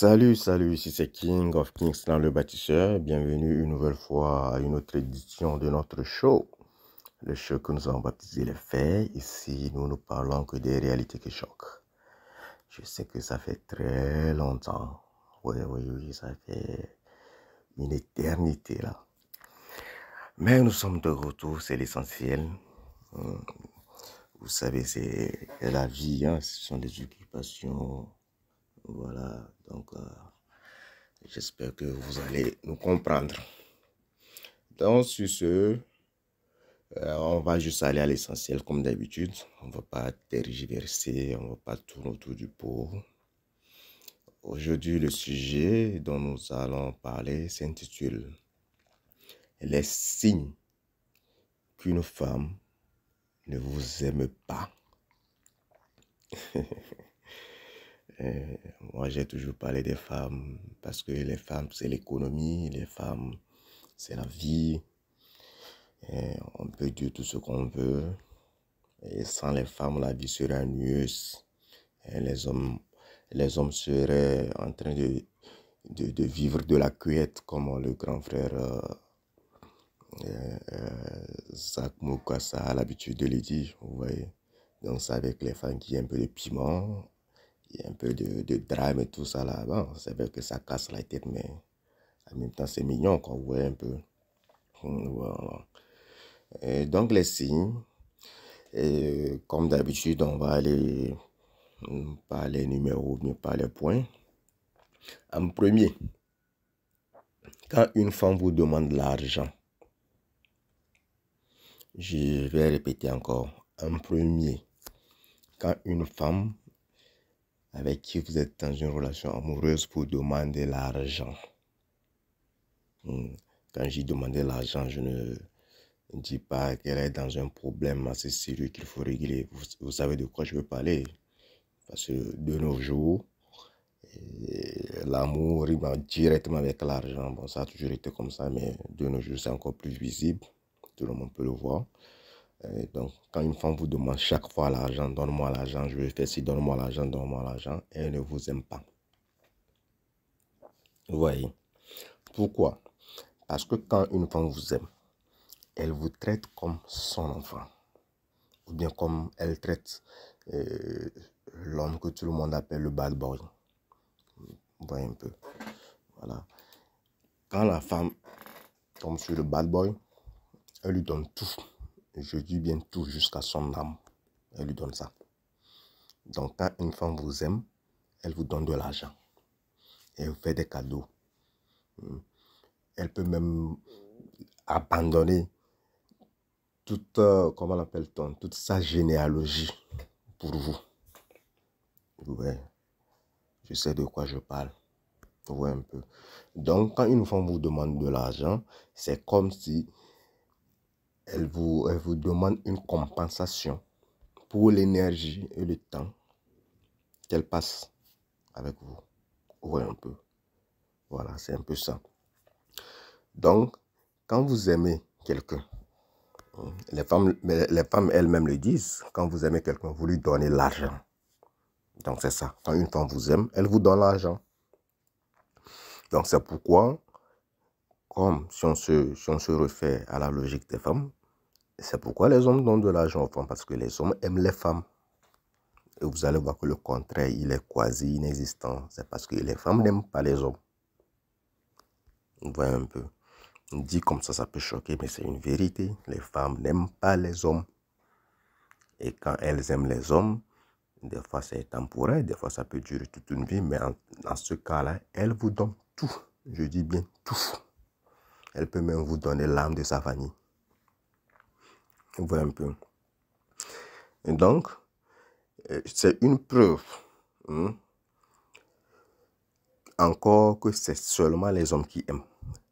Salut, ici c'est King of Kings dans le bâtisseur. Bienvenue une nouvelle fois à une autre édition de notre show. Le show que nous avons baptisé Les Faits. Ici, nous ne parlons que des réalités qui choquent. Je sais que ça fait très longtemps. Oui, ça fait une éternité là. Mais nous sommes de retour, c'est l'essentiel. Vous savez, c'est la vie, hein, ce sont des occupations. Voilà, donc j'espère que vous allez nous comprendre. Donc, sur ce, on va juste aller à l'essentiel comme d'habitude. On ne va pas tergiverser, on ne va pas tourner autour du pot. Aujourd'hui, le sujet dont nous allons parler s'intitule Les signes qu'une femme ne vous aime pas. Moi, j'ai toujours parlé des femmes parce que les femmes, c'est l'économie, les femmes, c'est la vie. Et on peut dire tout ce qu'on veut. Et sans les femmes, la vie serait ennuyeuse. Et les hommes seraient en train de vivre de la cueillette, comme le grand frère Zach Mukasa a l'habitude de le dire. Vous voyez. Donc, c'est avec les femmes qui ont un peu de piment, il y a un peu de drame et tout ça là. Bon, c'est vrai que ça casse la tête, mais en même temps, c'est mignon, quoi. Vous voyez un peu. Voilà. Et donc, les signes. Et comme d'habitude, on va aller par les numéros, mais par les points. En premier, quand une femme vous demande de l'argent, je vais répéter encore. En premier, quand une femme avec qui vous êtes dans une relation amoureuse vous demande de l'argent. Quand j'y demande de l'argent, je ne dis pas qu'elle est dans un problème assez sérieux qu'il faut régler. Vous savez de quoi je veux parler. Parce que de nos jours, l'amour rime directement avec l'argent. Bon, ça a toujours été comme ça, mais de nos jours, c'est encore plus visible. Tout le monde peut le voir. Et donc, quand une femme vous demande chaque fois l'argent, donne-moi l'argent, je vais faire ci, donne-moi l'argent, elle ne vous aime pas. Vous voyez. Pourquoi? Parce que quand une femme vous aime, elle vous traite comme son enfant. Ou bien comme elle traite l'homme que tout le monde appelle le bad boy. Vous voyez un peu. Voilà. Quand la femme tombe sur le bad boy, elle lui donne tout. Je dis bien tout jusqu'à son âme. Elle lui donne ça. Donc, quand une femme vous aime, elle vous donne de l'argent. Elle vous fait des cadeaux. Elle peut même abandonner toute, comment l'appelle-t-on, toute sa généalogie pour vous. Ouais. Je sais de quoi je parle. Vous voyez un peu. Donc, quand une femme vous demande de l'argent, c'est comme si elle vous demande une compensation pour l'énergie et le temps qu'elle passe avec vous. Vous voyez un peu. Voilà, c'est un peu ça. Donc, quand vous aimez quelqu'un, les femmes elles-mêmes le disent, quand vous aimez quelqu'un, vous lui donnez l'argent. Donc, c'est ça. Quand une femme vous aime, elle vous donne l'argent. Donc, c'est pourquoi, comme si on se refait à la logique des femmes, c'est pourquoi les hommes donnent de l'argent aux femmes, parce que les hommes aiment les femmes. Et vous allez voir que le contraire, il est quasi inexistant. C'est parce que les femmes n'aiment pas les hommes. Vous voyez un peu. Dit comme ça peut choquer, mais c'est une vérité. Les femmes n'aiment pas les hommes. Et quand elles aiment les hommes, des fois c'est temporaire, des fois ça peut durer toute une vie, mais dans ce cas-là, elles vous donnent tout. Je dis bien tout. Elle peut même vous donner l'âme de sa famille. Vous voyez un peu. Et donc, c'est une preuve, encore que c'est seulement les hommes qui aiment,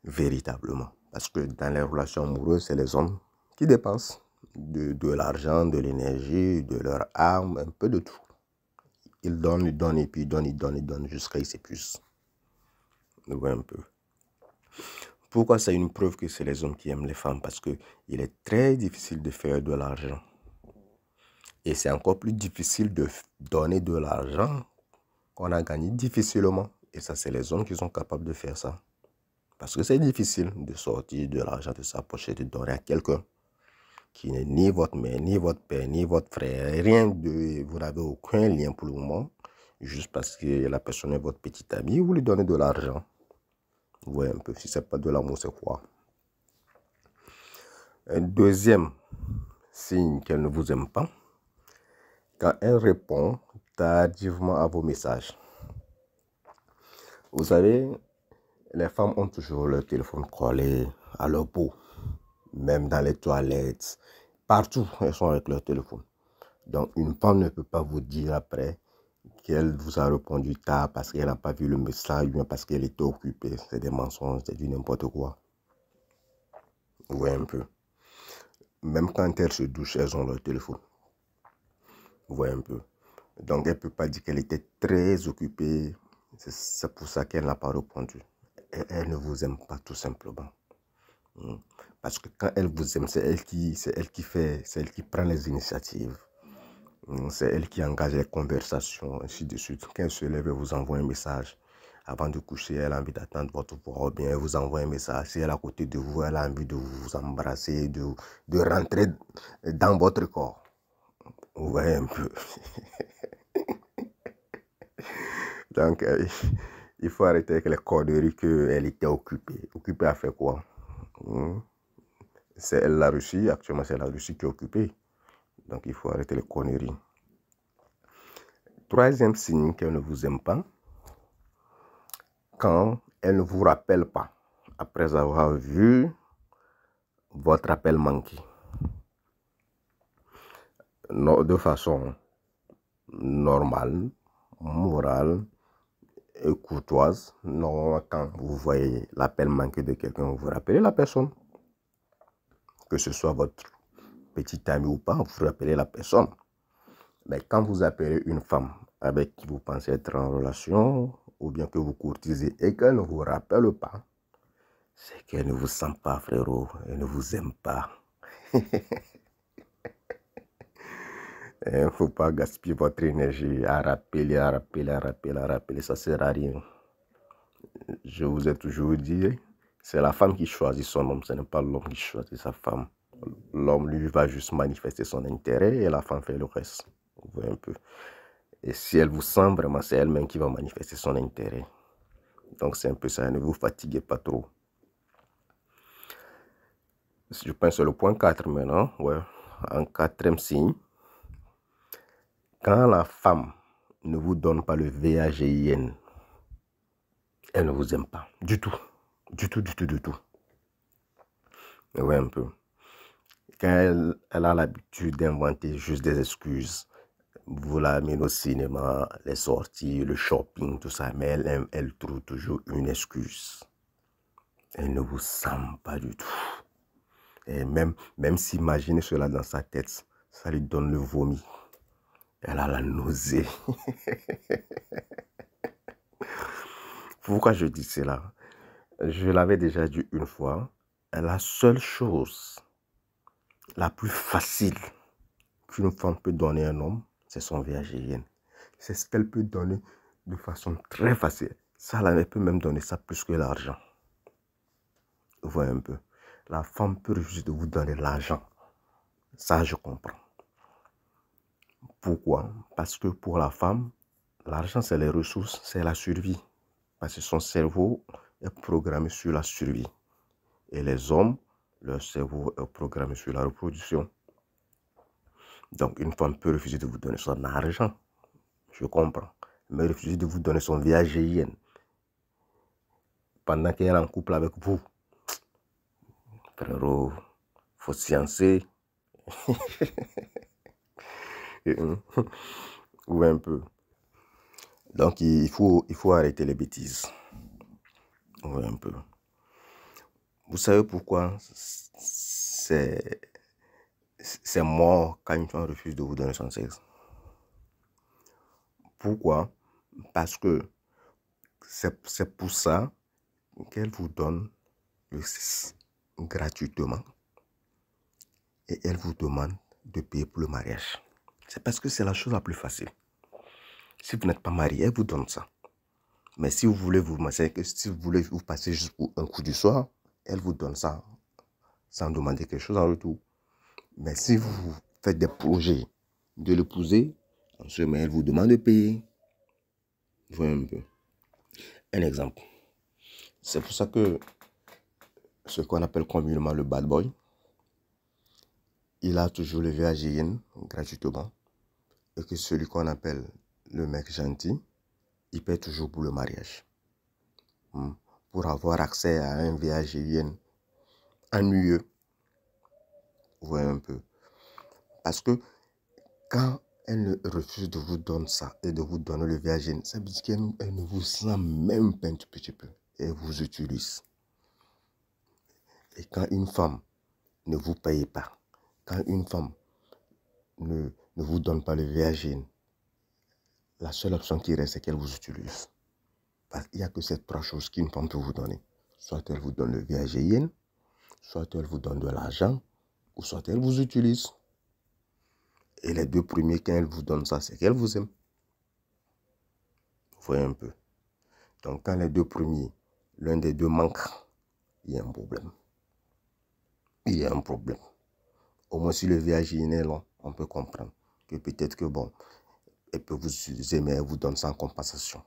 véritablement. Parce que dans les relations amoureuses, c'est les hommes qui dépensent de l'argent, de l'énergie, de leur âme, un peu de tout. Ils donnent, et puis ils donnent, jusqu'à ils s'épuisent. Vous voyez un peu. Pourquoi c'est une preuve que c'est les hommes qui aiment les femmes? Parce qu'il est très difficile de faire de l'argent. Et c'est encore plus difficile de donner de l'argent qu'on a gagné difficilement. Et ça, c'est les hommes qui sont capables de faire ça. Parce que c'est difficile de sortir de l'argent de sa poche et de donner à quelqu'un qui n'est ni votre mère, ni votre père, ni votre frère. Rien de... Vous n'avez aucun lien pour le moment. Juste parce que la personne est votre petit ami, vous lui donnez de l'argent. Vous voyez un peu, si ce n'est pas de l'amour, c'est quoi? Un deuxième signe qu'elle ne vous aime pas, quand elle répond tardivement à vos messages. Vous savez, les femmes ont toujours leur téléphone collé à leur peau, même dans les toilettes, partout, elles sont avec leur téléphone. Donc, une femme ne peut pas vous dire après qu'elle vous a répondu tard parce qu'elle n'a pas vu le message ou bien parce qu'elle était occupée. C'est des mensonges, c'est du n'importe quoi. Vous voyez un peu. Même quand elles se douchent, elles ont leur téléphone. Vous voyez un peu. Donc, elle ne peut pas dire qu'elle était très occupée. C'est pour ça qu'elle n'a pas répondu. Elle ne vous aime pas tout simplement. Parce que quand elle vous aime, c'est elle qui fait, c'est elle qui prend les initiatives. C'est elle qui engage les conversations, ainsi de suite. Quand elle se lève, elle vous envoie un message. Avant de coucher, elle a envie d'attendre votre voix. Ou bien elle vous envoie un message. Si elle est à côté de vous, elle a envie de vous embrasser, de rentrer dans votre corps. Vous voyez un peu. Donc, il faut arrêter avec les conneries qu'elle était occupée. Occupée à faire quoi? C'est la Russie. Actuellement, c'est la Russie qui est occupée. Donc, il faut arrêter les conneries. Troisième signe qu'elle ne vous aime pas, quand elle ne vous rappelle pas après avoir vu votre appel manqué. De façon normale, morale et courtoise, normalement, quand vous voyez l'appel manqué de quelqu'un, vous vous rappelez la personne. Que ce soit votre petit ami ou pas, vous rappelez la personne. Mais quand vous appelez une femme avec qui vous pensez être en relation, ou bien que vous courtisez et qu'elle ne vous rappelle pas, c'est qu'elle ne vous sent pas, frérot. Elle ne vous aime pas. Il ne faut pas gaspiller votre énergie à rappeler, ça ne sert à rien. Je vous ai toujours dit, c'est la femme qui choisit son homme, ce n'est pas l'homme qui choisit sa femme. L'homme, lui, va juste manifester son intérêt et la femme fait le reste. Vous voyez un peu. Et si elle vous sent vraiment, c'est elle-même qui va manifester son intérêt. Donc c'est un peu ça, ne vous fatiguez pas trop. Je pense que c'est le point 4 maintenant. Ouais. En quatrième signe, quand la femme ne vous donne pas le VAGIN, elle ne vous aime pas. Du tout. Du tout. Ouais, un peu. Quand elle a l'habitude d'inventer juste des excuses, vous l'amenez au cinéma, les sorties, le shopping, tout ça, mais elle trouve toujours une excuse. Elle ne vous sent pas du tout. Et même s'imaginer cela dans sa tête, ça lui donne le vomi. Elle a la nausée. Pourquoi je dis cela? Je l'avais déjà dit une fois. La seule chose la plus facile qu'une femme peut donner à un homme, c'est son VAGIN. C'est ce qu'elle peut donner de façon très facile. Ça, elle peut même donner ça plus que l'argent. Vous voyez un peu. La femme peut refuser de vous donner l'argent. Ça, je comprends. Pourquoi? Parce que pour la femme, l'argent, c'est les ressources, c'est la survie. Parce que son cerveau est programmé sur la survie. Et les hommes, leur cerveau est programmé sur la reproduction. Donc, une femme peut refuser de vous donner son argent. Je comprends. Mais refuser de vous donner son VAGIN pendant qu'elle est en couple avec vous. Frérot, faut sciencer. Oui, un peu. Donc, il faut arrêter les bêtises. Oui, un peu. Vous savez pourquoi c'est mort quand une femme refuse de vous donner son sexe? Pourquoi? Parce que c'est pour ça qu'elle vous donne le sexe gratuitement et elle vous demande de payer pour le mariage. C'est parce que c'est la chose la plus facile. Si vous n'êtes pas marié, elle vous donne ça. Mais si vous voulez si vous voulez vous passer juste pour un coup du soir, elle vous donne ça sans demander quelque chose en retour. Mais si vous faites des projets de l'épouser, en ce moment, elle vous demande de payer. Vous voyez un peu. Un exemple. C'est pour ça que ce qu'on appelle communément le bad boy, il a toujours le VAGN gratuitement. Et que celui qu'on appelle le mec gentil, il paie toujours pour le mariage. Pour avoir accès à un VAGN ennuyeux. Vous voyez un peu. Parce que quand elle refuse de vous donner ça et de vous donner le VAGN, ça veut dire qu'elle ne vous sent même pas un tout petit peu. Elle vous utilise. Et quand une femme ne vous paye pas, quand une femme ne vous donne pas le VAGN, la seule option qui reste, c'est qu'elle vous utilise. Parce qu'il n'y a que ces trois choses qu'une femme peut vous donner. Soit elle vous donne le VAGN, soit elle vous donne de l'argent, ou soit elle vous utilise. Et les deux premiers, quand elle vous donne ça, c'est qu'elle vous aime. Vous voyez un peu. Donc quand les deux premiers, l'un des deux manque, il y a un problème. Il y a un problème. Au moins si le VAGN est long, on peut comprendre que peut-être que bon, elle peut vous utiliser, mais elle vous donne sans compensation.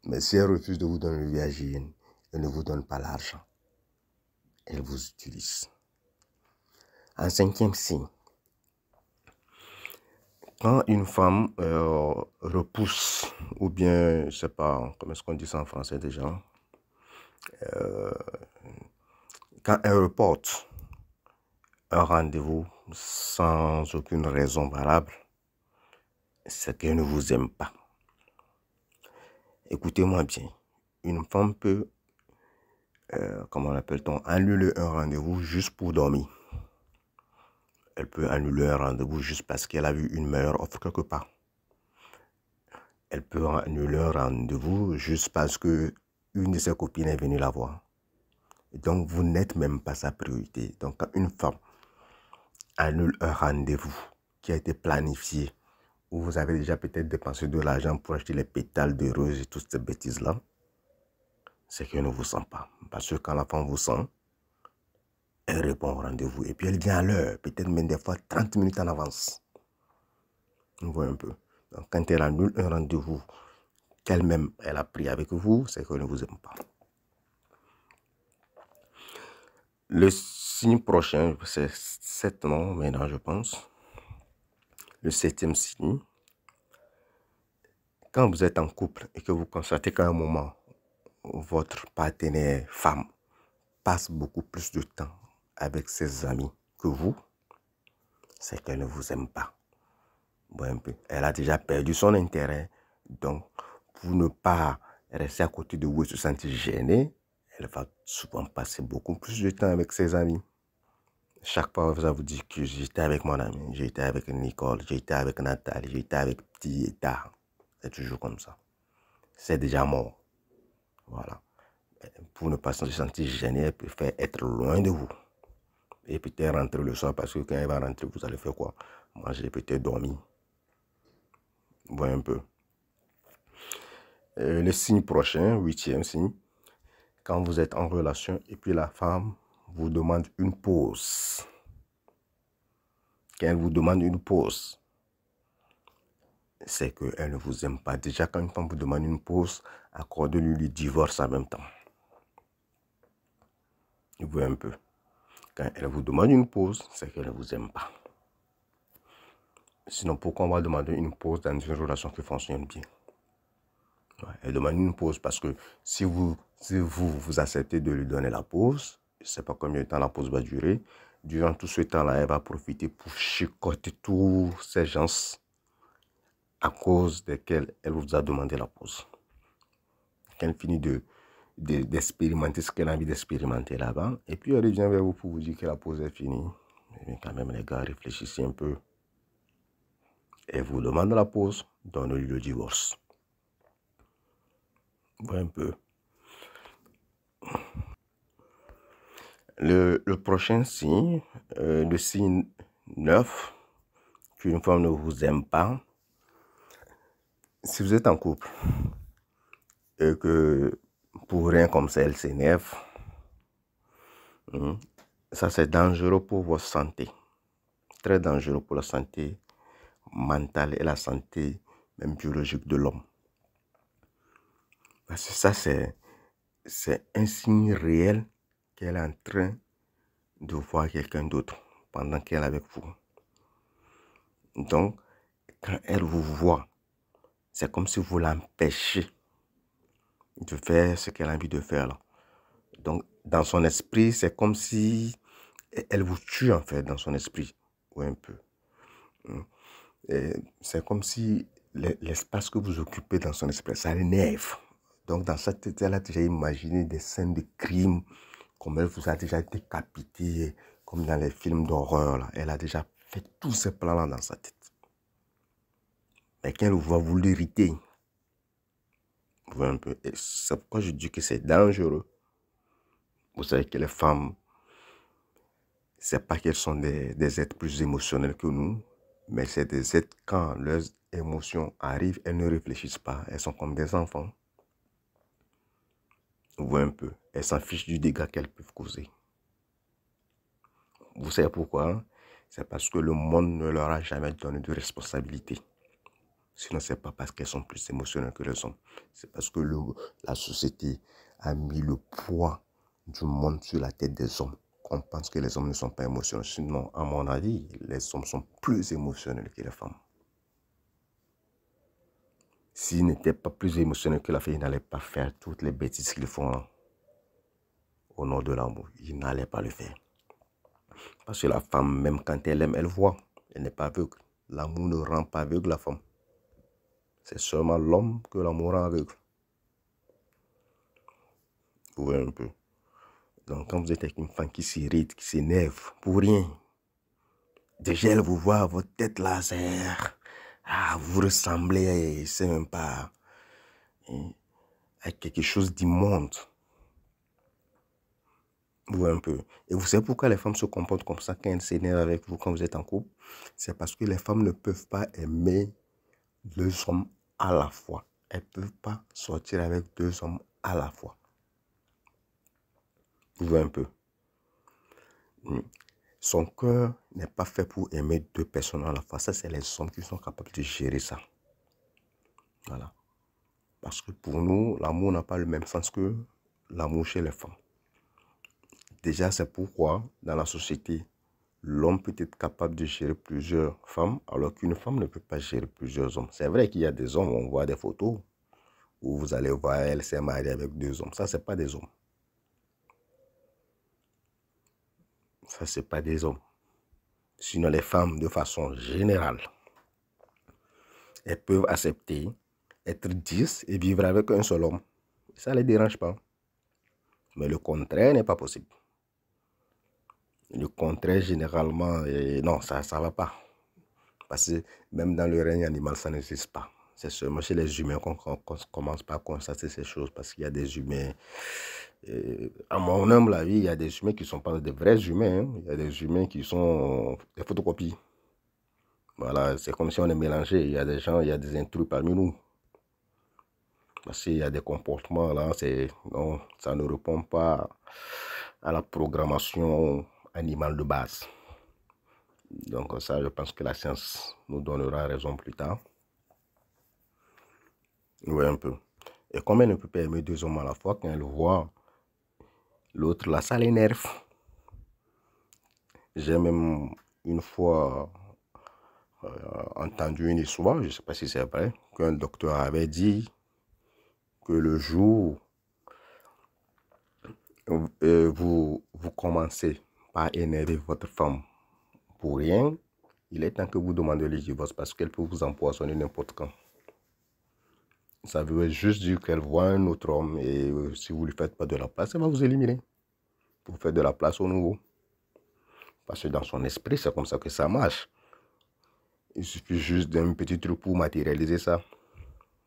Mais si elle refuse de vous donner le VAGN, elle ne vous donne pas l'argent. Elle vous utilise. En cinquième signe, quand une femme repousse, ou bien, je ne sais pas, comment est-ce qu'on dit ça en français déjà, quand elle reporte un rendez-vous sans aucune raison valable, c'est qu'elle ne vous aime pas. Écoutez-moi bien, une femme peut, comment l'appelle-t-on, annuler un rendez-vous juste pour dormir. Elle peut annuler un rendez-vous juste parce qu'elle a vu une meilleure offre quelque part. Elle peut annuler un rendez-vous juste parce que une de ses copines est venue la voir. Donc, vous n'êtes même pas sa priorité. Donc, quand une femme annule un rendez-vous qui a été planifié, où vous avez déjà peut-être dépensé de l'argent pour acheter les pétales de rose et toutes ces bêtises-là, c'est qu'elle ne vous sent pas. Parce que quand la femme vous sent, elle répond au rendez-vous. Et puis elle vient à l'heure, peut-être même des fois 30 minutes en avance. Vous voyez un peu. Donc quand elle annule un rendez-vous qu'elle-même elle a pris avec vous, c'est qu'elle ne vous aime pas. Le signe prochain, c'est 7 ans maintenant, je pense. Le 7e signe. Quand vous êtes en couple et que vous constatez qu'à un moment, votre partenaire femme passe beaucoup plus de temps avec ses amis que vous, c'est qu'elle ne vous aime pas. Bon, un peu. Elle a déjà perdu son intérêt. Donc, pour ne pas rester à côté de vous et se sentir gêné, elle va souvent passer beaucoup plus de temps avec ses amis. Chaque fois, elle va vous dire que j'étais avec mon ami, j'étais avec Nicole, j'étais avec Nathalie, j'étais avec Petit et tard. C'est toujours comme ça. C'est déjà mort. Voilà. Pour ne pas se sentir gêné, elle préfère être loin de vous. Et peut-être rentrer le soir parce que quand elle va rentrer, vous allez faire quoi? Manger, peut-être dormir. Vous voyez un peu. Le signe prochain, 8e signe, quand vous êtes en relation et puis la femme vous demande une pause. Quand elle vous demande une pause, c'est qu'elle ne vous aime pas. Déjà, quand une femme vous demande une pause, accordez-lui le divorce en même temps. Vous voyez un peu. Quand elle vous demande une pause, c'est qu'elle ne vous aime pas. Sinon, pourquoi on va demander une pause dans une relation qui fonctionne bien? Ouais, elle demande une pause parce que si vous acceptez de lui donner la pause, je ne sais pas combien de temps la pause va durer. Durant tout ce temps-là, elle va profiter pour chicoter tous ces gens à cause desquels elle vous a demandé la pause. Quand elle finit d'expérimenter ce qu'elle a envie d'expérimenter là-bas, et puis elle revient vers vous pour vous dire que la pause est finie. Mais quand même, les gars, réfléchissez un peu. Elle vous demande la pause, donnez-lui le divorce. Voilà un peu. Le prochain signe, le signe 9, qu'une femme ne vous aime pas. Si vous êtes en couple et que pour rien comme ça, elle s'énerve, ça c'est dangereux pour votre santé. Très dangereux pour la santé mentale et la santé même biologique de l'homme. Parce que ça, c'est un signe réel qu'elle est en train de voir quelqu'un d'autre pendant qu'elle est avec vous. Donc, quand elle vous voit, c'est comme si vous l'empêchez de faire ce qu'elle a envie de faire là. Donc, dans son esprit, c'est comme si elle vous tue en fait dans son esprit. Ou un peu. C'est comme si l'espace que vous occupez dans son esprit, ça l'énerve. Donc, dans sa tête, elle a déjà imaginé des scènes de crime, comme elle vous a déjà décapité, comme dans les films d'horreur là. Elle a déjà fait tous ces plans-là dans sa tête. Mais quand elle vous voit, vous l'irritez. Un peu. C'est pourquoi je dis que c'est dangereux. Vous savez que les femmes, c'est pas qu'elles sont des êtres plus émotionnels que nous, mais c'est des êtres, quand leurs émotions arrivent, elles ne réfléchissent pas. Elles sont comme des enfants. Vous voyez un peu. Elles s'en fichent du dégât qu'elles peuvent causer. Vous savez pourquoi? C'est parce que le monde ne leur a jamais donné de responsabilité. Sinon, ce n'est pas parce qu'elles sont plus émotionnelles que les hommes. C'est parce que la société a mis le poids du monde sur la tête des hommes. On pense que les hommes ne sont pas émotionnels. Sinon, à mon avis, les hommes sont plus émotionnels que les femmes. S'ils n'étaient pas plus émotionnels que la fille, ils n'allaient pas faire toutes les bêtises qu'ils font là, au nom de l'amour. Ils n'allaient pas le faire. Parce que la femme, même quand elle aime, elle voit. Elle n'est pas aveugle. L'amour ne rend pas aveugle la femme. C'est seulement l'homme que l'amour rend aveugle. Vous voyez un peu. Donc, quand vous êtes avec une femme qui s'irrite, qui s'énerve, pour rien, déjà elle vous voit, votre tête là, c'est... Ah, vous ressemblez, c'est même pas... à quelque chose d'immonde. Vous voyez un peu. Et vous savez pourquoi les femmes se comportent comme ça quand elles s'énervent avec vous, quand vous êtes en couple? C'est parce que les femmes ne peuvent pas aimer deux hommes à la fois. Elles ne peuvent pas sortir avec deux hommes à la fois. Vous voyez un peu. Son cœur n'est pas fait pour aimer deux personnes à la fois. Ça, c'est les hommes qui sont capables de gérer ça. Voilà. Parce que pour nous, l'amour n'a pas le même sens que l'amour chez les femmes. Déjà, c'est pourquoi, dans la société, l'homme peut être capable de gérer plusieurs femmes, alors qu'une femme ne peut pas gérer plusieurs hommes. C'est vrai qu'il y a des hommes, on voit des photos, où vous allez voir, elle s'est mariée avec deux hommes. Ça, c'est pas des hommes. Ça, c'est pas des hommes. Sinon, les femmes, de façon générale, elles peuvent accepter être 10 et vivre avec un seul homme. Ça ne les dérange pas. Mais le contraire n'est pas possible. Le contraire, généralement, non, ça ne va pas. Parce que même dans le règne animal, ça n'existe pas. C'est seulement chez les humains qu'on commence pas à constater ces choses. Parce qu'il y a des humains, à mon humble avis, il y a des humains qui ne sont pas des vrais humains. Hein. Il y a des humains qui sont des photocopies. Voilà, c'est comme si on est mélangé. Il y a des gens, il y a des intrus parmi nous. Parce qu'il y a des comportements là, non, ça ne répond pas à la programmation animale de base. Donc ça, je pense que la science nous donnera raison plus tard. Oui, un peu. Et comme elle ne peut pas aimer deux hommes à la fois, quand elle voit l'autre là, ça l'énerve. J'ai même une fois entendu une histoire, je ne sais pas si c'est vrai, qu'un docteur avait dit que le jour vous commencez par énerver votre femme pour rien, il est temps que vous demandez le divorce parce qu'elle peut vous empoisonner n'importe quand. Ça veut juste dire qu'elle voit un autre homme et si vous ne lui faites pas de la place, elle va vous éliminer. Vous faites de la place au nouveau. Parce que dans son esprit, c'est comme ça que ça marche. Il suffit juste d'un petit truc pour matérialiser ça.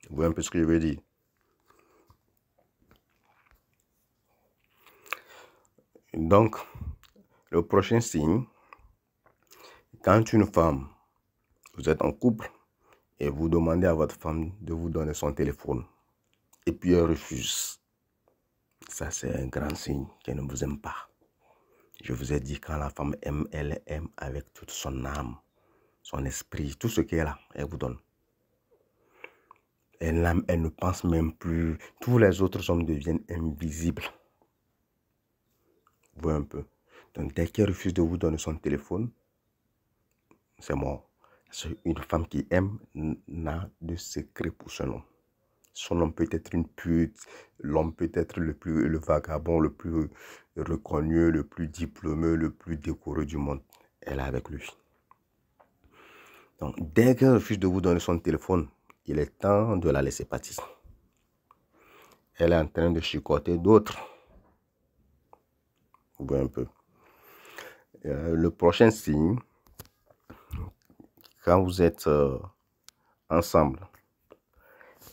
Vous voyez un peu ce que je veux dire? Donc, le prochain signe, quand une femme, vous êtes en couple et vous demandez à votre femme de vous donner son téléphone et puis elle refuse. Ça, c'est un grand signe qu'elle ne vous aime pas. Je vous ai dit, quand la femme aime, elle aime avec toute son âme, son esprit, tout ce qu'elle a, elle vous donne. Elle ne pense même plus. Tous les autres hommes deviennent invisibles. Vous voyez un peu. Donc, dès qu'elle refuse de vous donner son téléphone, c'est mort. Une femme qui aime n'a de secret pour son homme. Son homme peut être une pute, l'homme peut être le vagabond, le plus reconnu, le plus diplômé, le plus décoré du monde. Elle est avec lui. Donc, dès qu'elle refuse de vous donner son téléphone, il est temps de la laisser partir. Elle est en train de chicoter d'autres. Vous voyez un peu. Le prochain signe, quand vous êtes ensemble,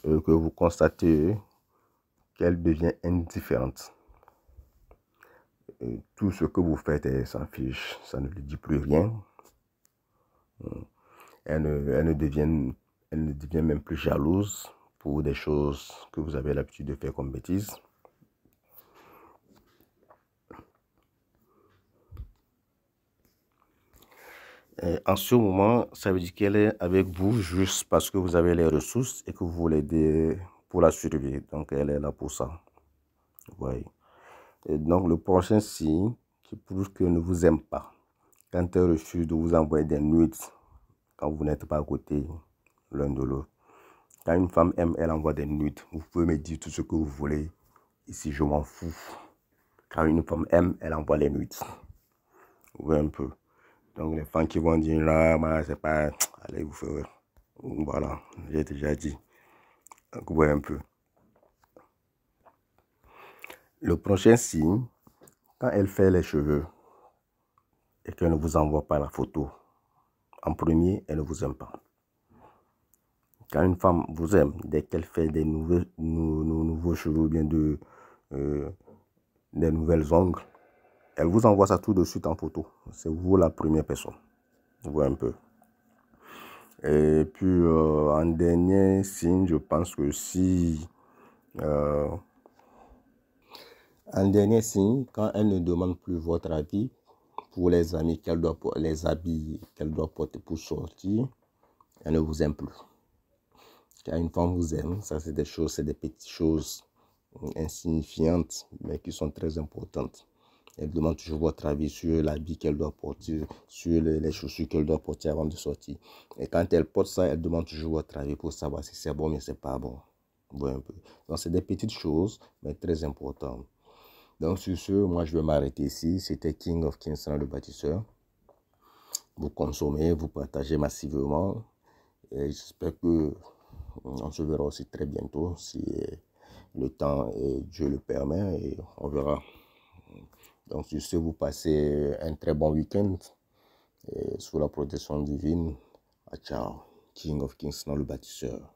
que vous constatez qu'elle devient indifférente. Tout ce que vous faites, elle s'en fiche, ça ne lui dit plus rien. Elle ne devient même plus jalouse pour des choses que vous avez l'habitude de faire comme bêtises. Et en ce moment, ça veut dire qu'elle est avec vous juste parce que vous avez les ressources et que vous voulez aider pour la survie. Donc, elle est là pour ça. Ouais. Et donc, le prochain signe qui prouve qu'elle ne vous aime pas, quand elle refuse de vous envoyer des nudes, quand vous n'êtes pas à côté l'un de l'autre. Quand une femme aime, elle envoie des nudes. Vous pouvez me dire tout ce que vous voulez. Ici, je m'en fous. Quand une femme aime, elle envoie les nudes. Vous voyez un peu. Donc, les femmes qui vont dire là, c'est pas. Allez vous faire. Voilà, j'ai déjà dit. Donc, vous voyez un peu. Le prochain signe, quand elle fait les cheveux et qu'elle ne vous envoie pas la photo, en premier, elle ne vous aime pas. Quand une femme vous aime, dès qu'elle fait des nouveaux cheveux ou bien des nouvelles ongles, elle vous envoie ça tout de suite en photo. C'est vous la première personne. Vous voyez un peu. Et puis, en dernier signe, je pense que si... en dernier signe, quand elle ne demande plus votre avis pour les habits qu'elle doit porter pour sortir, elle ne vous aime plus. Quand une femme vous aime, ça c'est des petites choses insignifiantes, mais qui sont très importantes. Elle demande toujours votre avis sur l'habit qu'elle doit porter, sur les chaussures qu'elle doit porter avant de sortir. Et quand elle porte ça, elle demande toujours votre avis pour savoir si c'est bon ou c'est pas bon. Ouais, un peu. Donc, c'est des petites choses, mais très importantes. Donc, sur ce, moi, je vais m'arrêter ici. C'était King of Kingston, le bâtisseur. Vous consommez, vous partagez massivement. Et j'espère que on se verra aussi très bientôt si le temps et Dieu le permet. Et on verra. Donc, sur ce, vous passez un très bon week-end sous la protection divine. Ciao. King of Kingston, le bâtisseur.